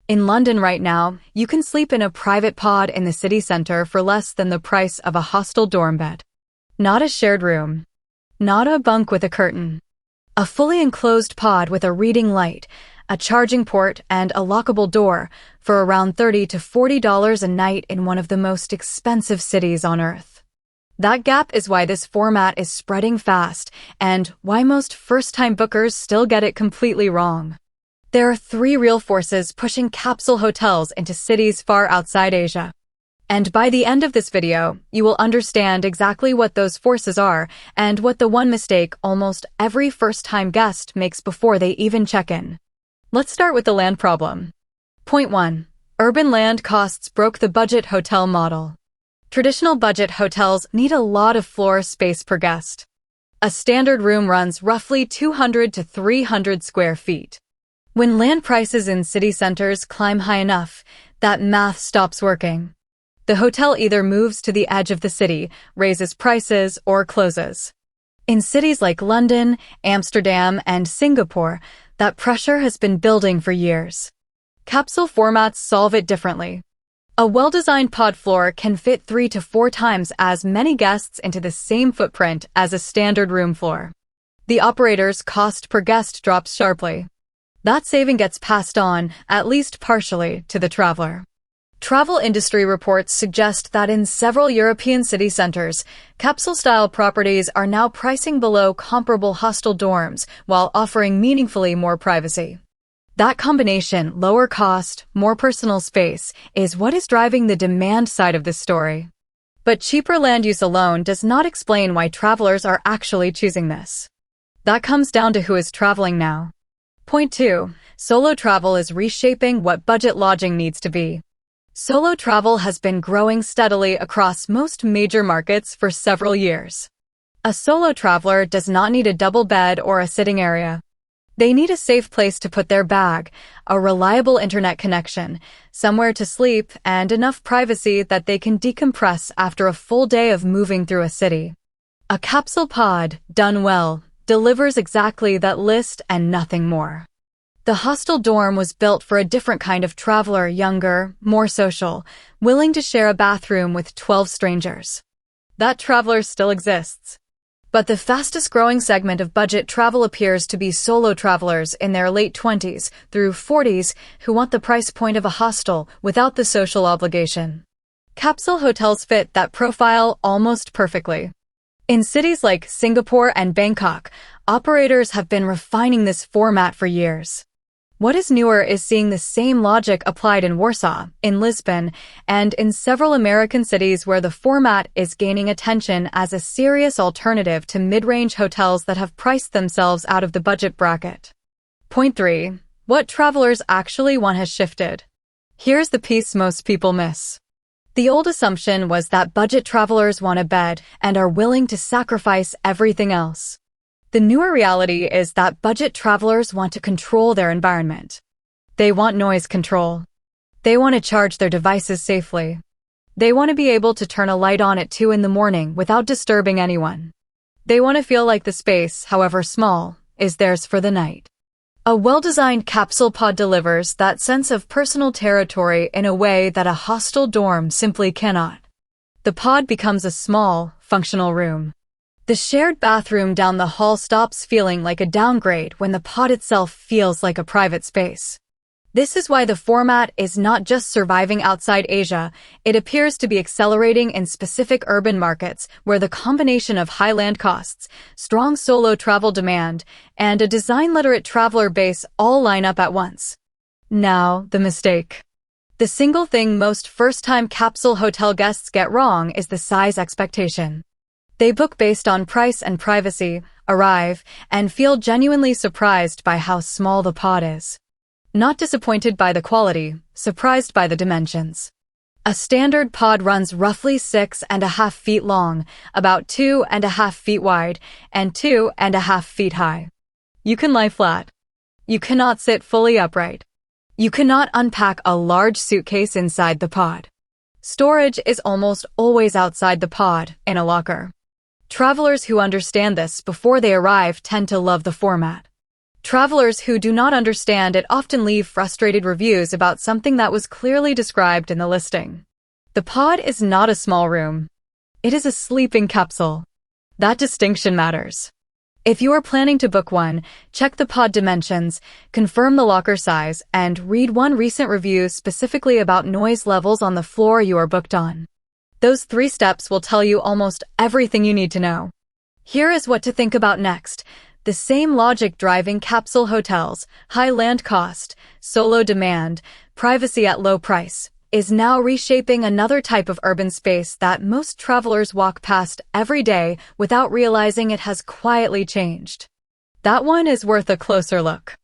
In London right now, you can sleep in a private pod in the city center for less than the price of a hostel dorm bed. Not a shared room. Not a bunk with a curtain. A fully enclosed pod with a reading light, a charging port, and a lockable door for around $30 to $40 a night in one of the most expensive cities on Earth. That gap is why this format is spreading fast and why most first-time bookers still get it completely wrong. There are three real forces pushing capsule hotels into cities far outside Asia. And by the end of this video, you will understand exactly what those forces are and what the one mistake almost every first-time guest makes before they even check in. Let's start with the land problem. Point 1. Urban land costs broke the budget hotel model. Traditional budget hotels need a lot of floor space per guest. A standard room runs roughly 200 to 300 square feet. When land prices in city centers climb high enough, that math stops working. The hotel either moves to the edge of the city, raises prices, or closes. In cities like London, Amsterdam, and Singapore, that pressure has been building for years. Capsule formats solve it differently. A well-designed pod floor can fit 3 to 4 times as many guests into the same footprint as a standard room floor. The operator's cost per guest drops sharply. That saving gets passed on, at least partially, to the traveler. Travel industry reports suggest that in several European city centers, capsule-style properties are now pricing below comparable hostel dorms while offering meaningfully more privacy. That combination, lower cost, more personal space, is what is driving the demand side of this story. But cheaper land use alone does not explain why travelers are actually choosing this. That comes down to who is traveling now. Point 2. Solo travel is reshaping what budget lodging needs to be. Solo travel has been growing steadily across most major markets for several years. A solo traveler does not need a double bed or a sitting area. They need a safe place to put their bag, a reliable internet connection, somewhere to sleep, and enough privacy that they can decompress after a full day of moving through a city. A capsule pod, done well, delivers exactly that list and nothing more. The hostel dorm was built for a different kind of traveler, younger, more social, willing to share a bathroom with 12 strangers. That traveler still exists. But the fastest-growing segment of budget travel appears to be solo travelers in their late 20s through 40s who want the price point of a hostel without the social obligation. Capsule hotels fit that profile almost perfectly. In cities like Singapore and Bangkok, operators have been refining this format for years. What is newer is seeing the same logic applied in Warsaw, in Lisbon, and in several American cities where the format is gaining attention as a serious alternative to mid-range hotels that have priced themselves out of the budget bracket. Point 3. What travelers actually want has shifted. Here's the piece most people miss. The old assumption was that budget travelers want a bed and are willing to sacrifice everything else. The newer reality is that budget travelers want to control their environment. They want noise control. They want to charge their devices safely. They want to be able to turn a light on at 2 in the morning without disturbing anyone. They want to feel like the space, however small, is theirs for the night. A well-designed capsule pod delivers that sense of personal territory in a way that a hostel dorm simply cannot. The pod becomes a small, functional room. The shared bathroom down the hall stops feeling like a downgrade when the pod itself feels like a private space. This is why the format is not just surviving outside Asia, it appears to be accelerating in specific urban markets where the combination of high land costs, strong solo travel demand, and a design-literate traveler base all line up at once. Now, the mistake. The single thing most first-time capsule hotel guests get wrong is the size expectation. They book based on price and privacy, arrive, and feel genuinely surprised by how small the pod is. Not disappointed by the quality, surprised by the dimensions. A standard pod runs roughly 6.5 feet long, about 2.5 feet wide, and 2.5 feet high. You can lie flat. You cannot sit fully upright. You cannot unpack a large suitcase inside the pod. Storage is almost always outside the pod, in a locker. Travelers who understand this before they arrive tend to love the format. Travelers who do not understand it often leave frustrated reviews about something that was clearly described in the listing. The pod is not a small room. It is a sleeping capsule. That distinction matters. If you are planning to book one, check the pod dimensions, confirm the locker size, and read one recent review specifically about noise levels on the floor you are booked on. Those 3 steps will tell you almost everything you need to know. Here is what to think about next. The same logic driving capsule hotels, high land cost, solo demand, privacy at low price, is now reshaping another type of urban space that most travelers walk past every day without realizing it has quietly changed. That one is worth a closer look.